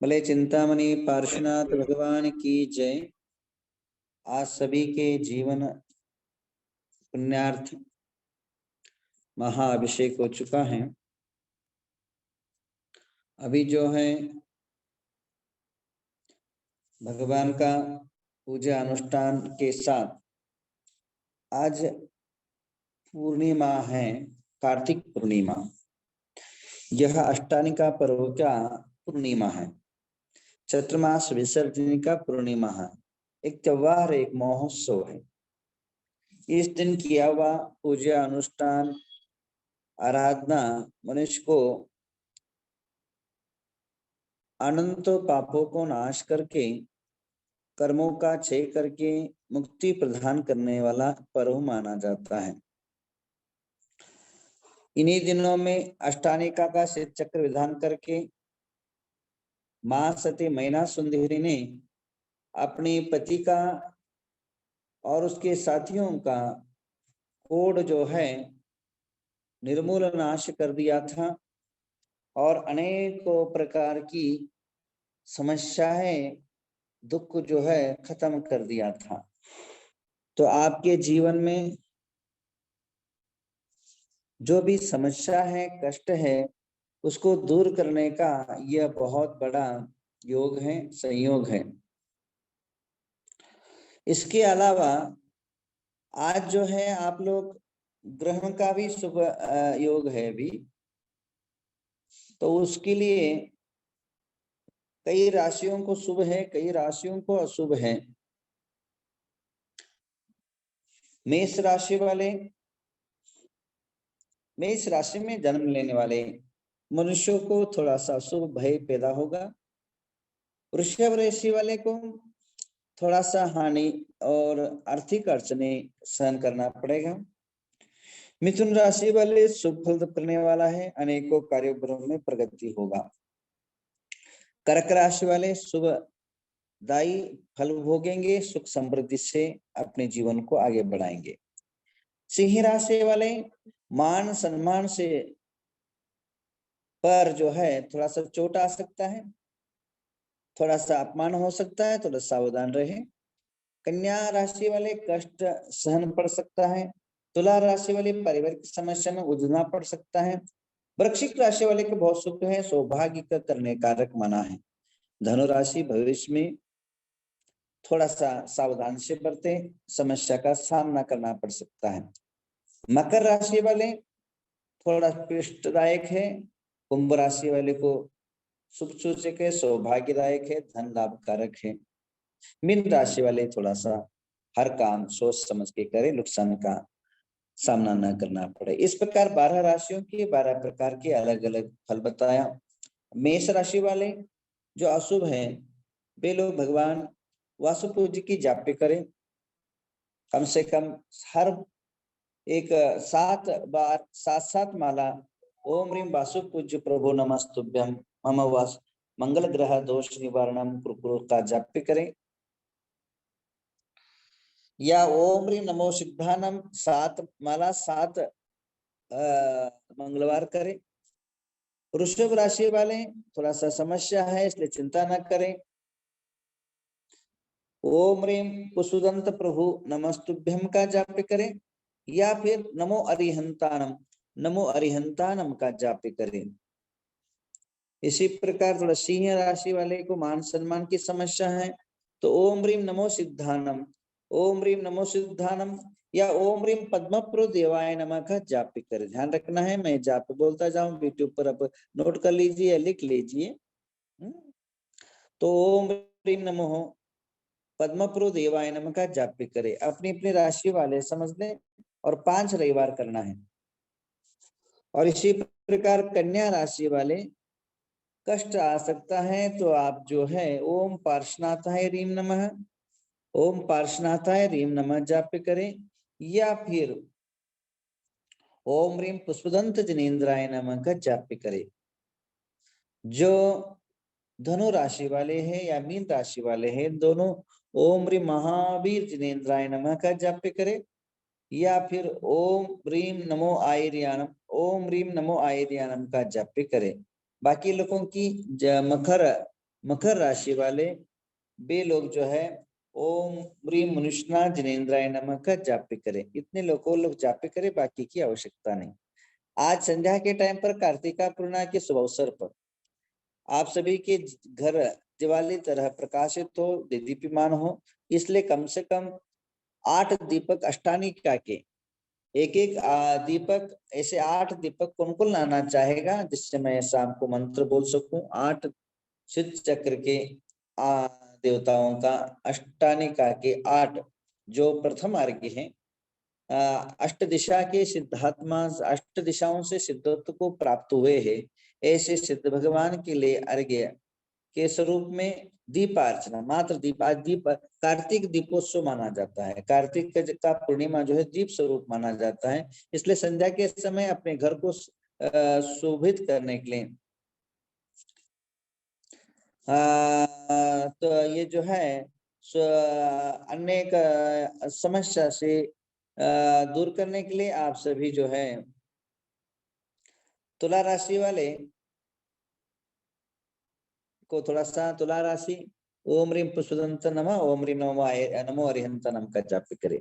भले चिंतामणि पार्श्वनाथ भगवान की जय। आज सभी के जीवन पुण्यार्थ महाअभिषेक हो चुका है। अभी जो है भगवान का पूजा अनुष्ठान के साथ आज पूर्णिमा है, कार्तिक पूर्णिमा। यह अष्टानिका पर्व का पूर्णिमा है, चतुर्मास विसर्जन का पूर्णिमा है। एक त्योहार, एक महोत्सव है। इस दिन किया हुआ पूजा अनुष्ठान आराधना मनुष्य को अनंत पापों को नाश करके कर्मों का क्षय करके मुक्ति प्रदान करने वाला पर्व माना जाता है। इन्हीं दिनों में अष्टानिका का श्वेत चक्र विधान करके मां सती मैना सुंदरी ने अपने पति का और उसके साथियों का कोढ़ जो है निर्मूल नाश कर दिया था और अनेकों प्रकार की समस्याएं, दुख जो है खत्म कर दिया था। तो आपके जीवन में जो भी समस्या है, कष्ट है, उसको दूर करने का यह बहुत बड़ा योग है, संयोग है। इसके अलावा आज जो है आप लोग ग्रहण का भी शुभ योग है अभी, तो उसके लिए कई राशियों को शुभ है, कई राशियों को अशुभ है। मेष राशि वाले, मेष राशि में जन्म लेने वाले मनुष्यों को थोड़ा सा शुभ भय पैदा होगा। वृषभ राशि वाले को थोड़ा सा हानि और आर्थिक अड़चने सहन करना पड़ेगा। मिथुन राशि वाले शुभ फल करने वाला है, अनेकों कार्यों में प्रगति होगा। कर्क राशि वाले शुभदायी फल भोगेंगे, सुख समृद्धि से अपने जीवन को आगे बढ़ाएंगे। सिंह राशि वाले मान सम्मान से पर जो है थोड़ा सा चोट आ सकता है, थोड़ा सा अपमान हो सकता है, थोड़ा सावधान रहे। कन्या राशि वाले कष्ट सहन पड़ सकता है। तुला राशि वाले पारिवारिक समस्या में उलझना पड़ सकता है। वृश्चिक राशि वाले को बहुत सुख है, सौभाग्य का करने कारक माना है। धनु राशि भविष्य में थोड़ा सा सावधान से बरते, समस्या का सामना करना पड़ सकता है। मकर राशि वाले थोड़ा पीड़ादायक है। कुंभ राशि वाले को शुभ सूचक है, सौभाग्यदायक है, धन लाभकारक है। मीन राशि वाले थोड़ा सा हर काम सोच समझ के करें, नुकसान का सामना न करना पड़े। इस प्रकार 12 राशियों के 12 प्रकार के अलग अलग फल बताया। मेष राशि वाले जो अशुभ है, वे लोग भगवान वासुदेव जी की जाप करें। कम से कम हर एक 7 बार 7 माला ओम ह्रीं वासु पूज्य प्रभु नमस्तुभ्यम मम वास मंगल ग्रह दोष निवारणम कुरु का जाप करें, या ओम ह्रीं नमो सिद्धानम 7 माला 7 मंगलवार करें। वृषभ राशि वाले थोड़ा सा समस्या है, इसलिए चिंता न करें। ओम ह्रीं पुष्पदंत प्रभु नमस्तुभ्यम का जाप करें, या फिर नमो अरिहंतानम का जाप करें। इसी प्रकार थोड़ा सिंह राशि वाले को मान सम्मान की समस्या है, तो ओम ह्रीं नमो सिद्धानम, ओम ह्रीं नमो सिद्धानम या ओम ह्रीं पद्मप्रो देवाय नमः का जाप करें। ध्यान रखना है, मैं जाप बोलता जाऊं, यूट्यूब पर आप नोट कर लीजिए, लिख लीजिए। तो ओम ह्रीं नमो पद्मप्रो देवाय नमः का जाप करें। अपनी अपनी राशि वाले समझ लें, और 5 रविवार करना है। और इसी प्रकार कन्या राशि वाले कष्ट आ सकता है, तो आप जो है ओम पार्श्वनाथाय ह्रीं नमः, ओम पार्श्वनाथाय ह्रीं नमः जाप करें, या फिर ओम ह्रीं पुष्पदंत जनेन्द्राय नमः का जाप करें। जो धनु राशि वाले हैं या मीन राशि वाले हैं, दोनों ओम ह्रीं महावीर जनेन्द्राय नमः का जाप करें, या फिर ओम ह्रीं नमो आयर्यानम, ओम ह्रीं नमो आयर्यानम का जाप करें। बाकी लोगों की मकर मकर राशि वाले वे लोग जो है ओम ह्रीं मनुष्यना जिनेन्द्राय नमः का जाप करें। इतने लोग जाप करें, बाकी की आवश्यकता नहीं। आज संध्या के टाइम पर कार्तिका पूर्णिमा के शुभ अवसर पर आप सभी के घर दिवाली तरह प्रकाशित हो, दीप्यमान हो, इसलिए कम से कम 8 दीपक अष्टानिका के एक दीपक, ऐसे 8 दीपक कौन लाना चाहेगा जिससे मैं शाम को मंत्र बोल सकूं। 8 सिद्ध चक्र के देवताओं का अष्टानिका के 8 जो प्रथम अर्घ्य है, अष्ट दिशा के सिद्धात्मा, अष्ट दिशाओं से सिद्धत्व को प्राप्त हुए हैं, ऐसे सिद्ध भगवान के लिए अर्घ्य के स्वरूप में दीपार्चना, मात्र दीप कार्तिक दीपोत्सव माना जाता है। कार्तिक का पूर्णिमा जो है दीप स्वरूप माना जाता है, इसलिए संध्या के समय अपने घर को शोभित करने के लिए तो ये जो है अनेक समस्या से दूर करने के लिए आप सभी जो है तुला राशि वाले को थोड़ा सा, तुला राशि ओम ह्रीं पुष्पदंत नमः, ओम ह्रीं नमो अरिहंत नम का जाप करे।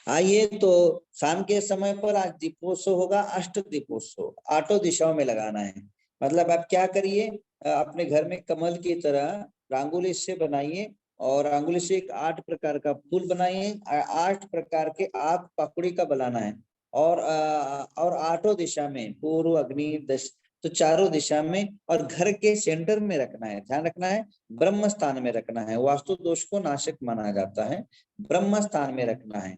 आइए तो शाम के समय पर आज दीपोत्सव होगा, अष्ट दीपोत्सव 8 दिशाओं में लगाना है। मतलब आप क्या करिए, अपने घर में कमल की तरह रंगोली से बनाइए और रंगोली से 8 प्रकार का फूल बनाइए, 8 प्रकार के आग पकड़ी का बनाना है और 8 दिशा में पूर्व अग्नि दश, तो चारों दिशा में और घर के सेंटर में रखना है। ध्यान रखना है ब्रह्म स्थान में रखना है, वास्तु दोष को नाशक माना जाता है। ब्रह्म स्थान में रखना है।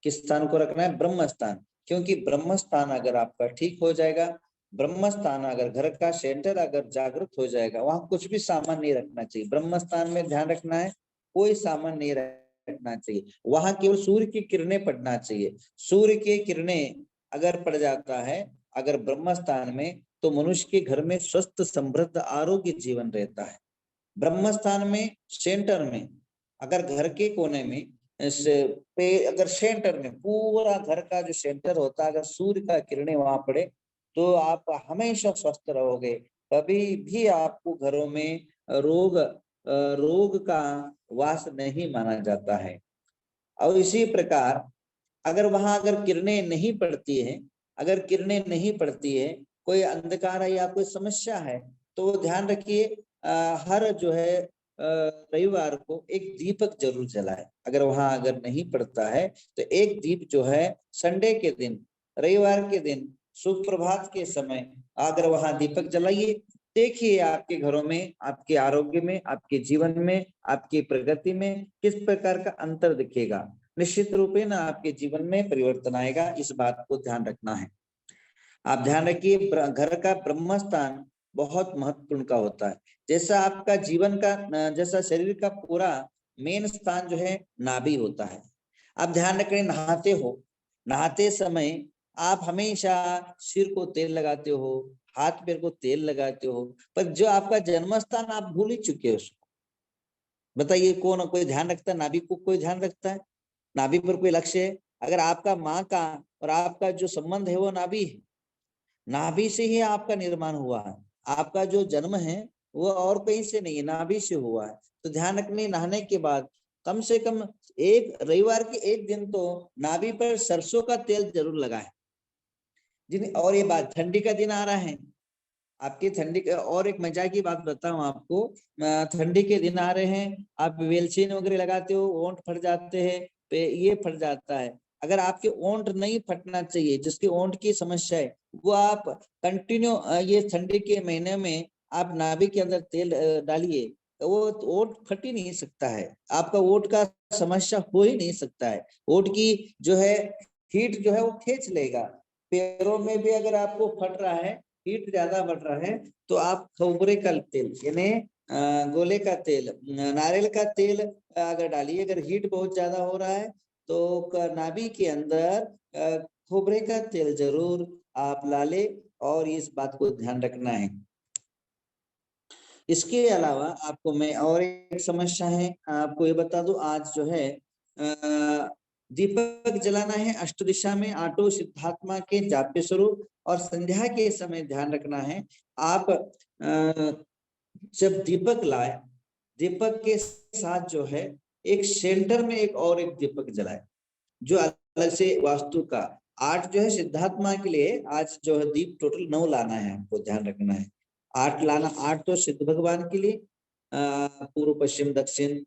किस स्थान को रखना है? ब्रह्म स्थान, क्योंकि ब्रह्म स्थान अगर आपका ठीक हो जाएगा, ब्रह्म स्थान अगर घर का सेंटर अगर जागृत हो जाएगा, वहां कुछ भी सामान नहीं रखना चाहिए। ब्रह्म स्थान में ध्यान रखना है, कोई सामान नहीं रखना चाहिए, वहां केवल सूर्य की किरणें पड़ना चाहिए। सूर्य की किरणें अगर पड़ जाता है अगर ब्रह्म स्थान में, तो मनुष्य के घर में स्वस्थ समृद्ध आरोग्य जीवन रहता है। ब्रह्म स्थान में सेंटर में, अगर घर के कोने में पे अगर सेंटर में पूरा घर का जो सेंटर होता है, अगर सूर्य का किरणें वहां पड़े तो आप हमेशा स्वस्थ रहोगे। कभी भी आपको घरों में रोग का वास नहीं माना जाता है। और इसी प्रकार अगर वहां अगर किरणें नहीं पड़ती है, अगर किरणें नहीं पड़ती है, कोई अंधकार है या कोई समस्या है, तो ध्यान रखिए हर जो है रविवार को एक दीपक जरूर जलाए। अगर वहां अगर नहीं पड़ता है तो एक दीप जो है संडे के दिन, रविवार के दिन सुप्रभात के समय अगर वहां दीपक जलाइए, देखिए आपके घरों में, आपके आरोग्य में, आपके जीवन में, आपकी प्रगति में किस प्रकार का अंतर दिखेगा। निश्चित रूपे ना आपके जीवन में परिवर्तन आएगा, इस बात को ध्यान रखना है। आप ध्यान रखिए घर का ब्रह्म स्थान बहुत महत्वपूर्ण का होता है। जैसा आपका जीवन का, जैसा शरीर का पूरा मेन स्थान जो है नाभि होता है। आप ध्यान रखें, नहाते हो, नहाते समय आप हमेशा सिर को तेल लगाते हो, हाथ पैर को तेल लगाते हो, पर जो आपका जन्म स्थान आप भूल ही चुके हो उसको। बताइए कौन कोई ध्यान रखता है? नाभि को कोई ध्यान रखता है? नाभि पर कोई लक्ष्य है? अगर आपका माँ का और आपका जो संबंध है वो नाभि है, नाभि से ही आपका निर्माण हुआ है। आपका जो जन्म है वो और कहीं से नहीं है, नाभि से हुआ है। तो ध्यान रखने, नहाने के बाद कम से कम एक रविवार के एक दिन तो नाभि पर सरसों का तेल जरूर लगाए। जिन और ये बात ठंडी का दिन आ रहा है, आपकी ठंडी का और एक मजा की बात बताऊं आपको, ठंडी के दिन आ रहे हैं, आप वेलचीन वगैरह लगाते हो, ओंठ फट जाते हैं, ये फट जाता है। अगर आपके ओंठ नहीं फटना चाहिए, जिसके ओंठ की समस्या है, वो आप कंटिन्यू ये ठंडी के महीने में आप नाभि के अंदर तेल डालिए, तो वो ओंठ फट ही नहीं सकता है, आपका ओंठ का समस्या हो ही नहीं सकता है। ओंठ की जो है हीट जो है वो खींच लेगा। पैरों में भी अगर आपको फट रहा है, हीट ज्यादा बढ़ रहा है, तो आप खोबरे का तेल यानी गोले का तेल, नारियल का तेल अगर डालिए। अगर हीट बहुत ज्यादा हो रहा है तो नाभि के अंदर खोबरे का तेल जरूर आप ला ले, और इस बात को ध्यान रखना है। इसके अलावा आपको मैं और एक समस्या है आपको ये बता दूं, आज जो है दीपक जलाना है अष्ट दिशा में 8 सिद्धात्मा के जाप्य स्वरूप, और संध्या के समय ध्यान रखना है आप जब दीपक लाए, दीपक के साथ जो है एक सेंटर में एक और एक दीपक जलाए, जो अलग से वास्तु का 8 जो है सिद्धार्थ माँ के लिए आज जो है दीप टोटल 9 लाना है, हमको ध्यान रखना है। 8 लाना, 8 तो सिद्ध भगवान के लिए, पूर्व पश्चिम दक्षिण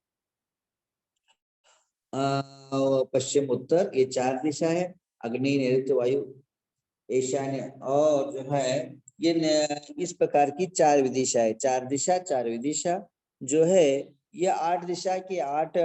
पश्चिम उत्तर, ये 4 दिशा है। अग्नि, नैऋत्य, वायु, ईशान्य और जो है ये इस प्रकार की 4 विदिशा है। 4 दिशा 4 विदिशा जो है ये 8 दिशा के 8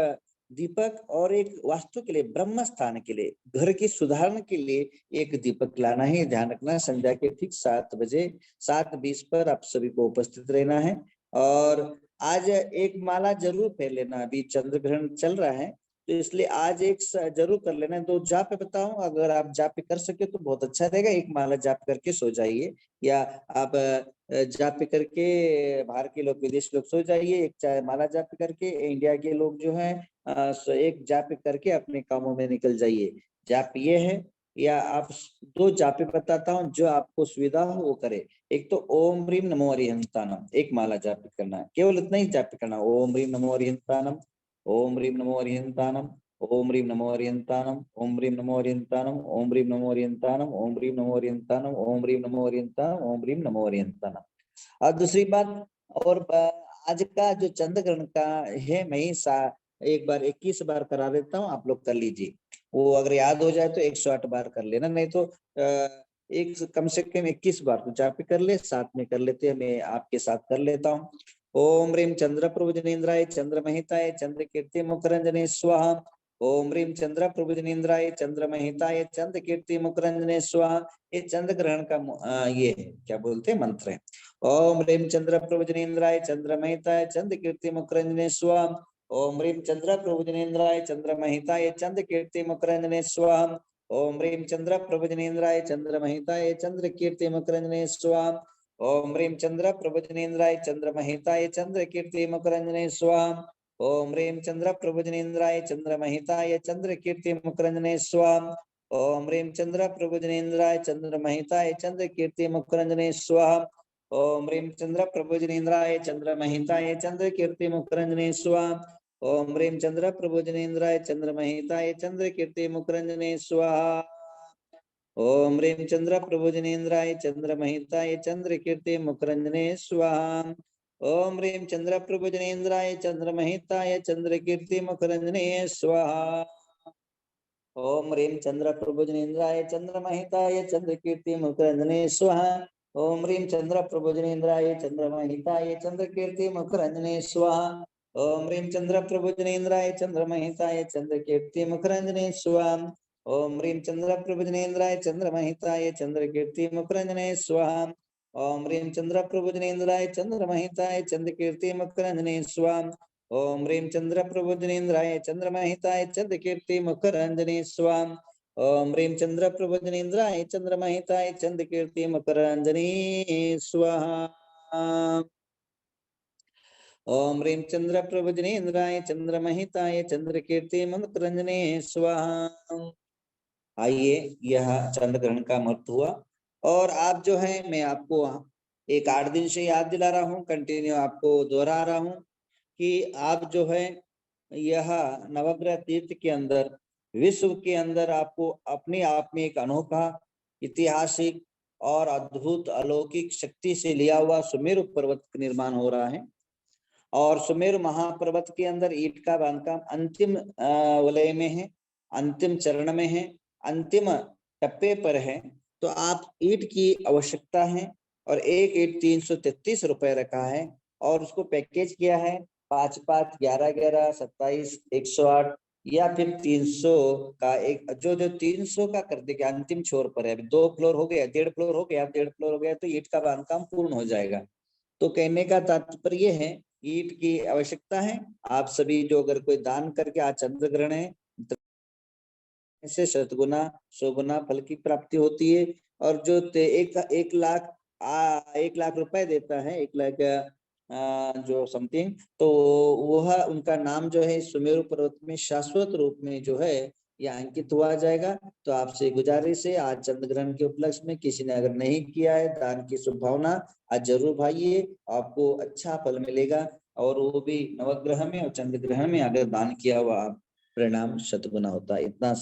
दीपक, और एक वास्तु के लिए, ब्रह्म स्थान के लिए, घर की सुधारण के लिए एक दीपक लाना है। ध्यान रखना, संध्या के ठीक 7 बजे 7:20 पर आप सभी को उपस्थित रहना है। और आज एक माला जरूर फेर लेना, अभी चंद्र ग्रहण चल रहा है तो इसलिए आज एक जरूर कर लेना। तो जाप बताऊं, अगर आप जाप कर सके तो बहुत अच्छा रहेगा। एक माला जाप करके सो जाइए, या आप जाप करके, बाहर के लोग, विदेश लोग सो जाइए, एक माला जाप करके। इंडिया के लोग जो है एक जाप करके अपने कामों में निकल जाइए। जाप ये है, या आप 2 जापे बताता हूँ जो आपको सुविधा हो वो करे। एक तो ओम ह्रीम नमो अरिहंतानम, एक माला जाप करना है, केवल इतना ही जाप करना, ओम ह्रीम नमो अरिहंतानम, ओम ह्रीम नमो अरिहंतानम, ओम ह्रीम नमो अरिहंतानम, ओम ह्रीम नमो अरिहंतानम, ओम ह्रीम नमो अरिहंतानम, ओम ह्रीम नमो अरिहंतानम, ओम ह्रीम नमो अरिहंतानम, ओम ह्रीम नमो अरिहंतानम। और दूसरी बात, और आज का जो चंद्र ग्रहण का है, मैं एक बार 21 बार करा देता हूँ, आप लोग कर लीजिए। वो अगर याद हो जाए तो 108 बार कर लेना, नहीं तो एक कम से कम 21 बार तो जाप कर ले, साथ में कर लेते हैं, मैं आपके साथ कर लेता हूँ। ओम ह्रीम चंद्र प्रभुजनेन्द्राय चंद्रमहिताय चंद्र कीर्ति मुखरंजने स्वाहा। ओम ह्रीम चंद्र प्रभुजनेन्द्राय चंद्रमहिताय चंद्र कीर्ति मुखरंजने स्वाहा। ये चंद्र ग्रहण का ये है, क्या बोलते हैं, मंत्र है। ओम ह्रीम चंद्र प्रभुजनेन्द्राय चंद्रमहिताय चंद्र कीर्ति मुखरंजने स्वाहा। ओम ह्रीम चंद्र प्रभुजनेन्द्राय चंद्रमहिताय चंद्र कीर्ति मुखरंजने स्वाहा। ओम ह्रीम चंद्र प्रभुजनेन्द्राय चंद्रमहिताय चंद्र कीर्ति मुखरंजने स्वाहा। ओम ह्रीम चंद्र प्रभुजनेन्द्राय चंद्रमहिताय चंद्र कीर्ति मुखरंजने स्वाहा। ओम ह्रीम चंद्र प्रभुजनेन्द्राय चंद्रमहिताय चंद्र कीर्ति मुखरंजने स्वाहा। ओम ह्रीम चंद्र प्रभुजनेन्द्राय चंद्रमहिताय चंद्र कीर्ति मुखरंजने स्वाहा। ओम ह्रीम चंद्र प्रभुजनेन्द्राय चंद्रमहिताय चंद्र कीर्ति मुखरंजने स्वाहा। ओम ह्रीम चंद्र प्रभुजनेन्द्राय चंद्रमहिताय चंद्र कीर्ति मुखरंजने स्वाहा। ओम ह्रीम चंद्र प्रभुजनेन्द्राय चंद्रमहिताय चंद्र कीर्ति मुखरंजने स्वाहा। ओम ह्रीम चंद्र प्रभुजनेन्द्राय चंद्रमहिताय चंद्र कीर्ति मुखरंजने स्वाहा। ओम ह्रीम चंद्र प्रभुजनेन्द्राय चंद्रमहिताय चंद्र कीर्ति मुखरंजने स्वाहा। ओम ह्रीम चंद्र प्रभुजनेन्द्राय चंद्रमहिताय चंद्र कीर्ति मुखरंजने स्वाहा। ओम ह्रीम चंद्र प्रभुजनेन्द्राय चंद्रमहिताय चंद्र कीर्ति मुखरंजने स्वाहा। ओम ह्रीम चंद्र प्रभुजनेन्द्राय चंद्रमहिताय चंद्र कीर्ति मुखरंजने स्वाहा। ओम ह्रीम चंद्र प्रभुजनेन्द्राय चंद्रमहिताय चंद्र कीर्ति मुखरंजने स्वाहा। ओम ह्रीम चंद्र प्रबोधनेन्द्राय चंद्रमहिताय चंद्र कीर्ति मुखरंजने स्वाहा। ओम ह्रीम चंद्र प्रबोधनेन्द्राय चंद्रमहिताय चंद्र कीर्ति मुखरंजने स्वाहा। ओम ह्रीम चंद्र प्रबोधनेन्द्राय चंद्रमहिताय चंद्र कीर्ति मुखरंजने स्वाहा। आइए, यह चंद्र ग्रहण का महत्व हुआ। और आप जो है, मैं आपको एक 8 दिन से याद दिला रहा हूँ, कंटिन्यू आपको दोहरा रहा हूँ कि आप जो है यह नवग्रह तीर्थ के अंदर, विश्व के अंदर आपको अपने आप में एक अनोखा ऐतिहासिक और अद्भुत अलौकिक शक्ति से लिया हुआ सुमेरु पर्वत का निर्माण हो रहा है। और सुमेरु महापर्वत के अंदर ईंट का बांधकाम अंतिम वलय में है, अंतिम चरण में है, अंतिम टप्पे पर है। तो आप ईंट की आवश्यकता है, और एक ईंट 333 रुपए रखा है, और उसको पैकेज किया है 5-5, 11-11, 27, 108 या फिर 300 का। एक जो 300 का कर देगा, अंतिम छोर पर है। अभी 2 फ्लोर हो गया, 1.5 फ्लोर हो गया, 1.5 फ्लोर हो गया तो ईंट का बांधकाम पूर्ण हो जाएगा। तो कहने का तात्पर्य है, ईंट की आवश्यकता है। आप सभी जो अगर कोई दान करके, आज चंद्र ग्रहण है, से शतगुना 100 गुना फल की प्राप्ति होती है। और जो 1 लाख रुपए देता है, 1 लाख जो समथिंग, तो वह उनका नाम जो है सुमेरु पर्वत में शाश्वत रूप में जो है या अंकित हुआ जाएगा। तो आपसे गुजारिश है, आज चंद्र ग्रहण के उपलक्ष्य में किसी ने अगर नहीं किया है दान की शुभ भावना, आज जरूर भाइये, आपको अच्छा फल मिलेगा, और वो भी नवग्रह में और चंद्र ग्रहण में अगर दान किया हुआ परिणाम शतगुना होता है। इतना